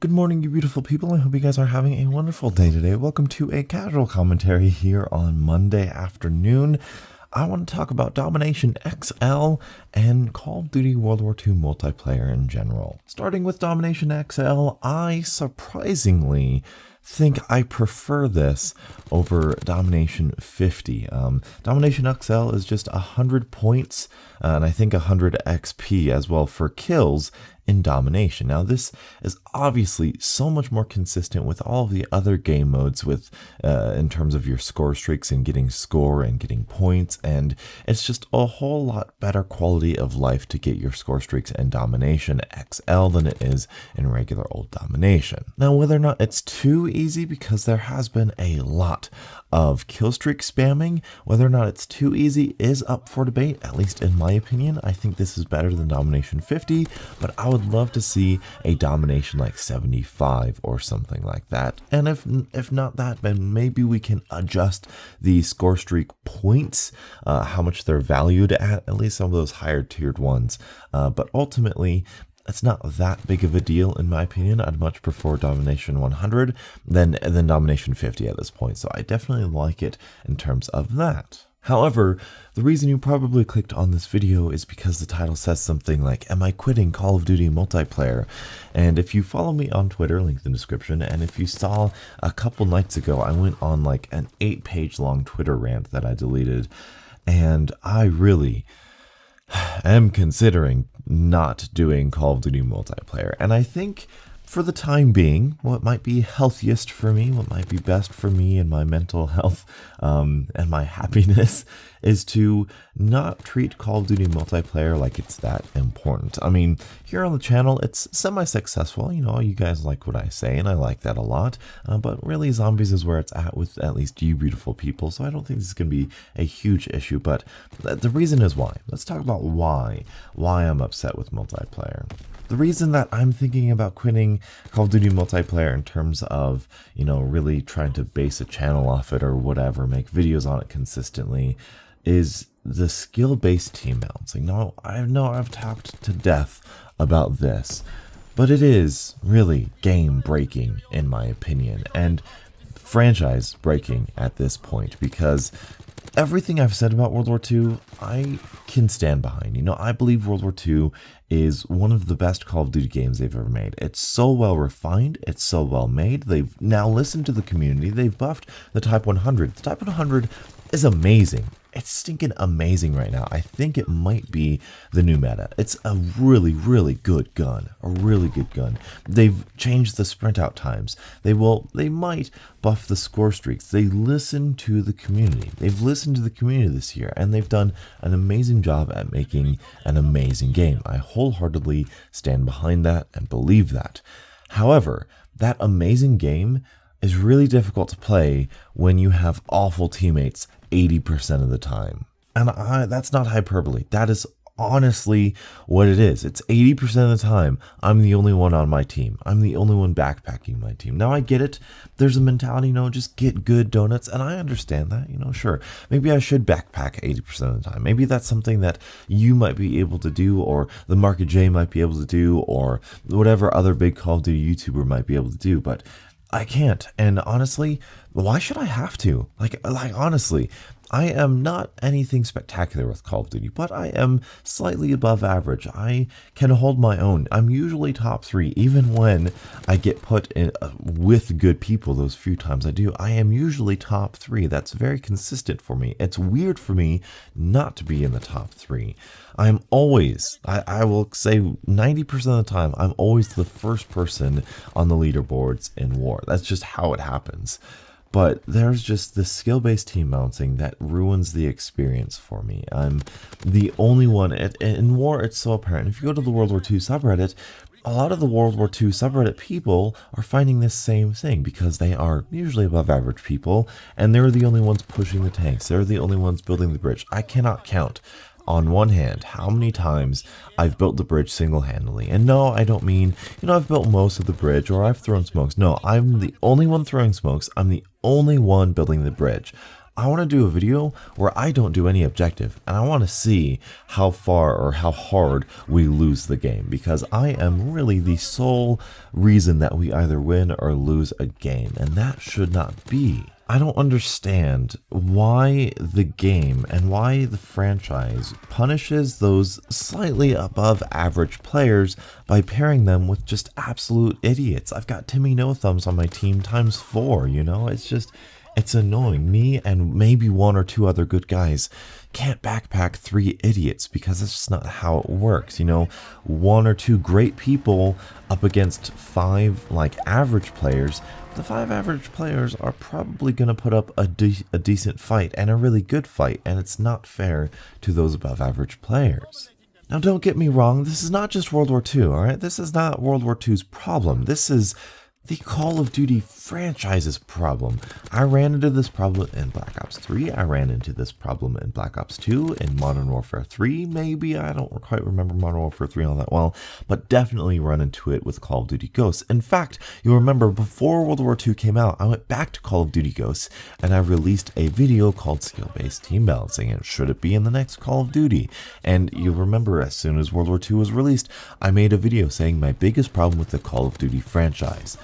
Good morning, you beautiful people. I hope you guys are having a wonderful day today. Welcome to a casual commentary here on Monday afternoon. I want to talk about Domination XL and Call of Duty World War II multiplayer in general. Starting with Domination XL, I surprisingly think I prefer this over Domination 50. Domination XL is just 100 points and I think 100 XP as well for kills in Domination. Now this is obviously so much more consistent with all of the other game modes with in terms of your score streaks and getting score and getting points, and it's just a whole lot better quality of life to get your score streaks in Domination XL than it is in regular old Domination. Now whether or not it's too easy, because there has been a lot of killstreak spamming, whether or not it's too easy is up for debate, at least in my opinion. I think this is better than Domination 50, but I would love to see a Domination like 75 or something like that. And if not that, then maybe we can adjust the score streak points, how much they're valued at least some of those higher tiered ones. But ultimately, it's not that big of a deal in my opinion. I'd much prefer Domination 100 than Domination 50 at this point, so I definitely like it in terms of that. However, the reason you probably clicked on this video is because the title says something like, "Am I quitting Call of Duty multiplayer?" And if you follow me on Twitter, link in the description, and if you saw a couple nights ago, I went on like an 8-page long Twitter rant that I deleted, and I really am considering not doing Call of Duty multiplayer. And I think for the time being, what might be healthiest for me, what might be best for me and my mental health and my happiness is to not treat Call of Duty multiplayer like it's that important. I mean, here on the channel, it's semi-successful. You know, you guys like what I say, and I like that a lot. But really, zombies is where it's at with at least you beautiful people, so I don't think this is going to be a huge issue. But the reason is why. Let's talk about why I'm upset with multiplayer. The reason that I'm thinking about quitting Call of Duty multiplayer in terms of, you know, really trying to base a channel off it or whatever, make videos on it consistently, is the skill-based team balancing. Now, I know I've talked to death about this, but it is really game-breaking in my opinion, and franchise-breaking at this point, because everything I've said about World War II, I can stand behind. You know, I believe World War II is one of the best Call of Duty games they've ever made. It's so well refined, it's so well made. They've now listened to the community, they've buffed the Type 100. The Type 100 is amazing. It's stinking amazing right now. I think it might be the new meta. It's a really, really good gun. A really good gun. They've changed the sprint out times. They might buff the score streaks. They listen to the community. They've listened to the community this year, and they've done an amazing job at making an amazing game. I wholeheartedly stand behind that and believe that. However, that amazing game is really difficult to play when you have awful teammates 80% of the time. And that's not hyperbole. That is honestly what it is. It's 80% of the time I'm the only one on my team. I'm the only one backpacking my team. Now I get it. There's a mentality, you know, just get good donuts, and I understand that, you know, sure. Maybe I should backpack 80% of the time. Maybe that's something that you might be able to do, or the Market J might be able to do, or whatever other big Call of Duty YouTuber might be able to do, but I can't. And honestly, why should I have to? Like honestly, I am not anything spectacular with Call of Duty, but I am slightly above average. I can hold my own. I'm usually top 3, even when I get put in with good people. Those few times I do, I am usually top 3. That's very consistent for me. It's weird for me not to be in the top 3. I'm always, I will say 90% of the time, I'm always the first person on the leaderboards in war. That's just how it happens. But there's just this skill-based team balancing that ruins the experience for me. I'm the only one. In war, it's so apparent. If you go to the World War II subreddit, a lot of the World War II subreddit people are finding this same thing, because they are usually above average people, and they're the only ones pushing the tanks. They're the only ones building the bridge. I cannot count on one hand how many times I've built the bridge single-handedly. And no, I don't mean, you know, I've built most of the bridge or I've thrown smokes. No, I'm the only one throwing smokes. I'm the only one building the bridge. I want to do a video where I don't do any objective, and I want to see how far or how hard we lose the game, because I am really the sole reason that we either win or lose a game, and that should not be. I don't understand why the game and why the franchise punishes those slightly above average players by pairing them with just absolute idiots. I've got Timmy No Thumbs on my team times 4, you know? It's annoying. Me and maybe 1 or 2 other good guys can't backpack 3 idiots because that's just not how it works. You know, 1 or 2 great people up against 5 like average players. The 5 average players are probably going to put up a decent fight and a really good fight, and it's not fair to those above average players. Now, don't get me wrong, this is not just World War II, alright? This is not World War II's problem. This is the Call of Duty franchise's problem. I ran into this problem in Black Ops 3. I ran into this problem in Black Ops 2, in Modern Warfare 3, maybe. I don't quite remember Modern Warfare 3 all that well, but definitely run into it with Call of Duty Ghosts. In fact, you'll remember before World War II came out, I went back to Call of Duty Ghosts, and I released a video called Skill-Based Team Balancing, and should it be in the next Call of Duty? And you'll remember as soon as World War II was released, I made a video saying my biggest problem with the Call of Duty franchise.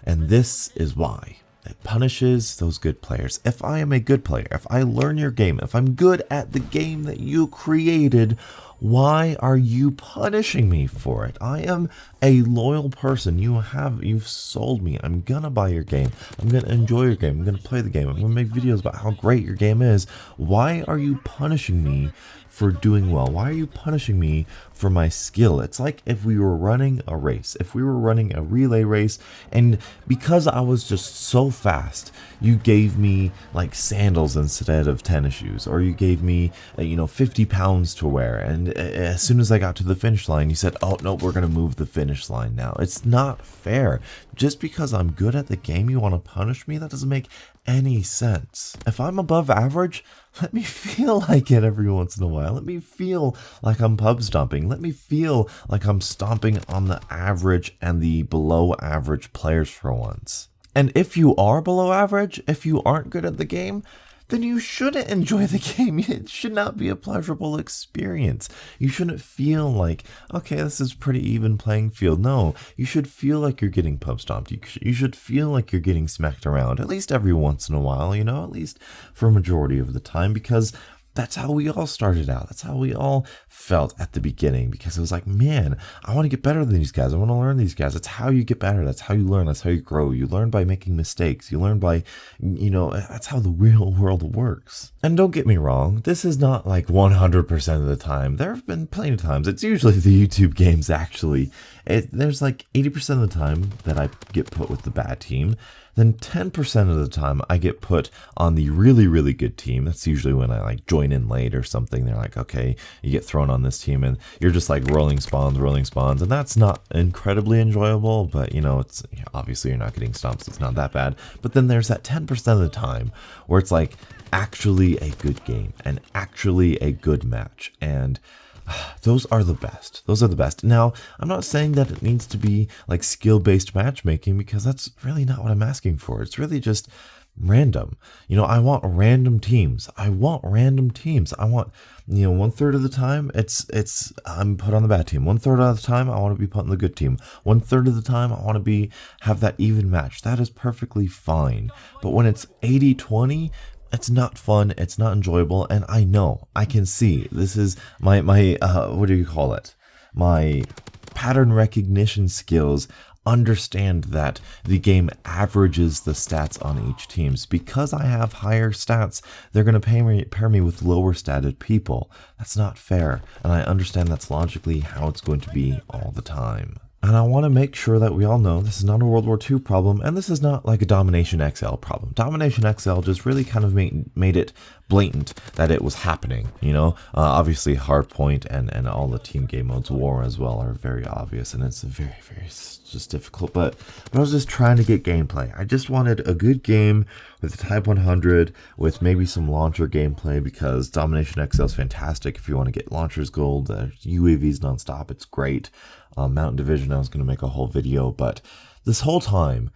And this is why. It punishes those good players. If I am a good player, if I learn your game, if I'm good at the game that you created, why are you punishing me for it? I am a loyal person. You've sold me. I'm gonna buy your game. I'm gonna enjoy your game. I'm gonna play the game. I'm gonna make videos about how great your game is. Why are you punishing me for doing well? Why are you punishing me for my skill? It's like if we were running a race, if we were running a relay race, and because I was just so fast, you gave me like sandals instead of tennis shoes, or you gave me 50 pounds to wear, and as soon as I got to the finish line, you said, oh no, we're gonna move the finish line now. It's not fair. Just because I'm good at the game, you want to punish me? That doesn't make any sense. If I'm above average, let me feel like it every once in a while. Let me feel like I'm pub stomping. Let me feel like I'm stomping on the average and the below average players for once. And if you are below average, if you aren't good at the game, then you shouldn't enjoy the game. It should not be a pleasurable experience. You shouldn't feel like, okay, this is pretty even playing field. No, you should feel like you're getting pub stomped. You should feel like you're getting smacked around, at least every once in a while, at least for a majority of the time, because that's how we all started out. That's how we all felt at the beginning, because it was like, man, I want to get better than these guys. I want to learn these guys. That's how you get better. That's how you learn. That's how you grow. You learn by making mistakes. You learn by, that's how the real world works. And don't get me wrong, this is not like 100% of the time. There have been plenty of times. It's usually the YouTube games, actually. There's like 80% of the time that I get put with the bad team. Then 10% of the time I get put on the really, really good team. That's usually when I like join in late or something. They're like, okay, you get thrown on this team and you're just like rolling spawns. And that's not incredibly enjoyable, but it's obviously you're not getting stomps. It's not that bad. But then there's that 10% of the time where it's like actually a good game and actually a good match. And those are the best. Those are the best. Now, I'm not saying that it needs to be like skill-based matchmaking, because that's really not what I'm asking for. It's really just random. I want random teams. I want 1/3 of the time I'm put on the bad team. 1/3 of the time I want to be put on the good team. 1/3 of the time I want to have that even match. That is perfectly fine. But when it's 80-20, it's not fun, it's not enjoyable, and I know, I can see, this is my what do you call it? My pattern recognition skills understand that the game averages the stats on each team. Because I have higher stats, they're going to pair me with lower statted people. That's not fair, and I understand that's logically how it's going to be all the time. And I want to make sure that we all know this is not a World War II problem, and this is not like a Domination XL problem. Domination XL just really kind of made it blatant that it was happening, Obviously Hardpoint and all the team game modes, War as well, are very obvious, and it's very, very just difficult. But I was just trying to get gameplay. I just wanted a good game with the Type 100, with maybe some launcher gameplay, because Domination XL is fantastic if you want to get launchers gold. UAVs nonstop, it's great. Mountain Division, I was going to make a whole video, but this whole time,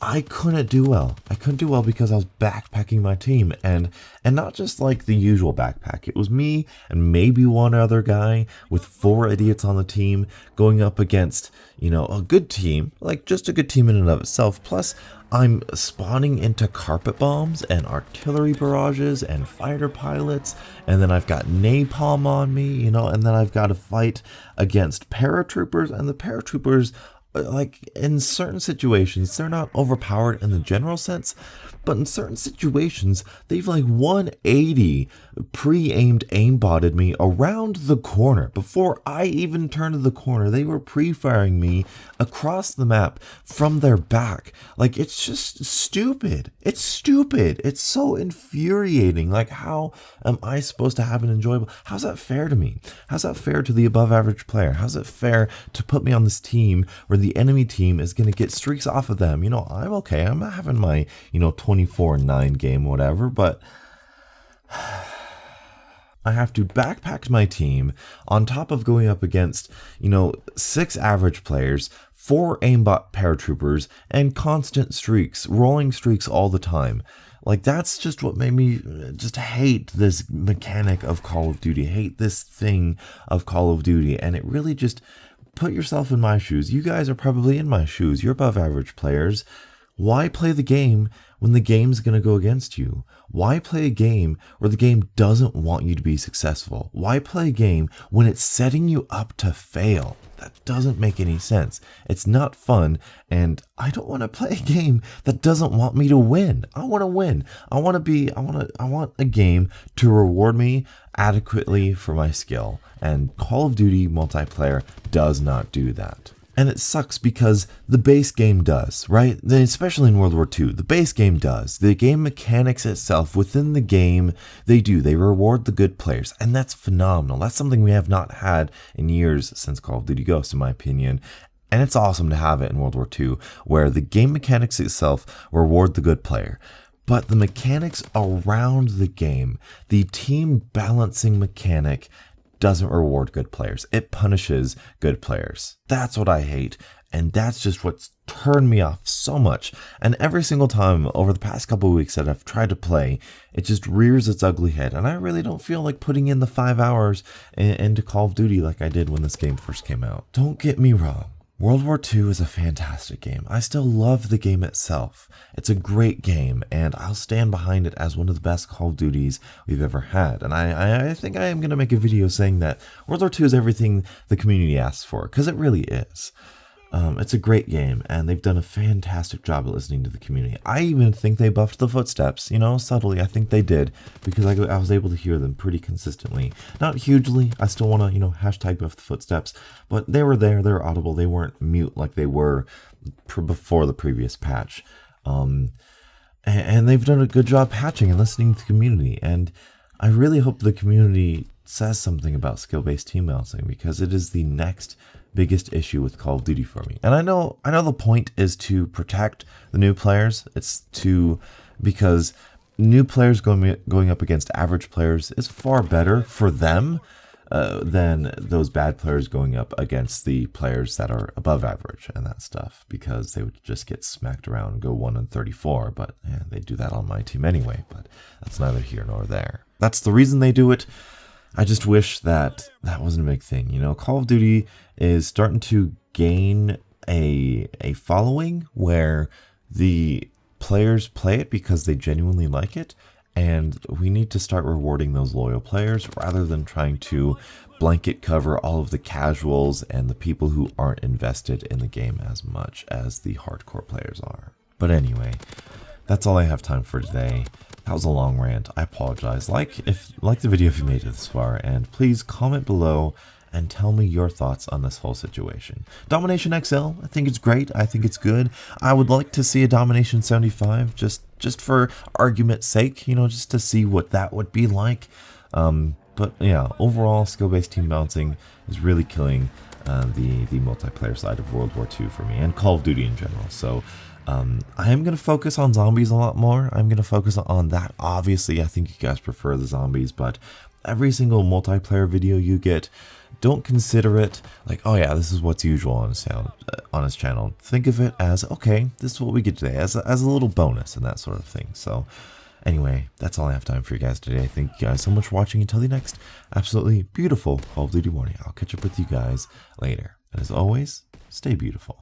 I couldn't do well. I couldn't do well because I was backpacking my team, and not just like the usual backpack. It was me and maybe one other guy with 4 idiots on the team going up against, you know, a good team, like just a good team in and of itself. Plus, I'm spawning into carpet bombs and artillery barrages and fighter pilots, and then I've got napalm on me, you know, and then I've got to fight against paratroopers, and the paratroopers, like, in certain situations, they're not overpowered in the general sense, but in certain situations, they've like 180 pre-aimed aimbotted me around the corner. Before I even turned the corner, they were pre-firing me across the map from their back. Like, it's just stupid. It's stupid. It's so infuriating. Like, how am I supposed to have an enjoyable... How's that fair to me? How's that fair to the above average player? How's it fair to put me on this team where the enemy team is going to get streaks off of them? You know, I'm okay. I'm not having my, you know, 24-9 game, whatever, but I have to backpack my team on top of going up against, you know, 6 average players, 4 aimbot paratroopers, and constant streaks, rolling streaks all the time. Like, that's just what made me just hate this mechanic of Call of Duty, hate this thing of Call of Duty, and it really just... Put yourself in my shoes. You guys are probably in my shoes. You're above average players. Why play the game when the game's going to go against you? Why play a game where the game doesn't want you to be successful? Why play a game when it's setting you up to fail? That doesn't make any sense. It's not fun, and I don't want to play a game that doesn't want me to win. I want to win. I want a game to reward me adequately for my skill, and Call of Duty multiplayer does not do that. And it sucks because the base game does, right? Especially in World War II, the base game does. The game mechanics itself within the game, they reward the good players. And that's phenomenal. That's something we have not had in years since Call of Duty Ghosts, in my opinion. And it's awesome to have it in World War II, where the game mechanics itself reward the good player. But the mechanics around the game, the team balancing mechanic, doesn't reward good players. It punishes good players. That's what I hate, and that's just what's turned me off so much. And every single time over the past couple of weeks that I've tried to play, it just rears its ugly head, and I really don't feel like putting in the 5 hours into Call of Duty like I did when this game first came out. Don't get me wrong. World War II is a fantastic game. I still love the game itself. It's a great game, and I'll stand behind it as one of the best Call of Duties we've ever had. And I think I am going to make a video saying that World War II is everything the community asks for, because it really is. It's a great game, and they've done a fantastic job at listening to the community. I even think they buffed the footsteps, you know, subtly. I think they did, because I was able to hear them pretty consistently. Not hugely. I still want to, you know, hashtag buff the footsteps, but they were there. They were audible. They weren't mute like they were before the previous patch. And they've done a good job patching and listening to the community, and I really hope the community says something about skill-based team balancing, because it is the next biggest issue with Call of Duty for me. And I know the point is to protect the new players. Because new players going up against average players is far better for them than those bad players going up against the players that are above average and that stuff, because they would just get smacked around and go 1-34. But yeah, they do that on my team anyway, but that's neither here nor there. That's the reason they do it. I just wish that wasn't a big thing. You know, Call of Duty is starting to gain a following where the players play it because they genuinely like it, and we need to start rewarding those loyal players rather than trying to blanket cover all of the casuals and the people who aren't invested in the game as much as the hardcore players are. But anyway, that's all I have time for today. That was a long rant. I apologize. Like the video if you made it this far, and please comment below and tell me your thoughts on this whole situation. Domination XL, I think it's great. I think it's good. I would like to see a Domination 75 just for argument's sake, you know, just to see what that would be like. But yeah, overall skill-based team balancing is really killing the multiplayer side of World War II for me, and Call of Duty in general. So I am going to focus on zombies a lot more. I'm going to focus on that. Obviously, I think you guys prefer the zombies, but every single multiplayer video you get, don't consider it like, oh yeah, this is what's usual on his channel. Think of it as, okay, this is what we get today, as a little bonus and that sort of thing. So anyway, that's all I have time for you guys today. Thank you guys so much for watching. Until the next absolutely beautiful Call of Duty morning, I'll catch up with you guys later. And as always, stay beautiful.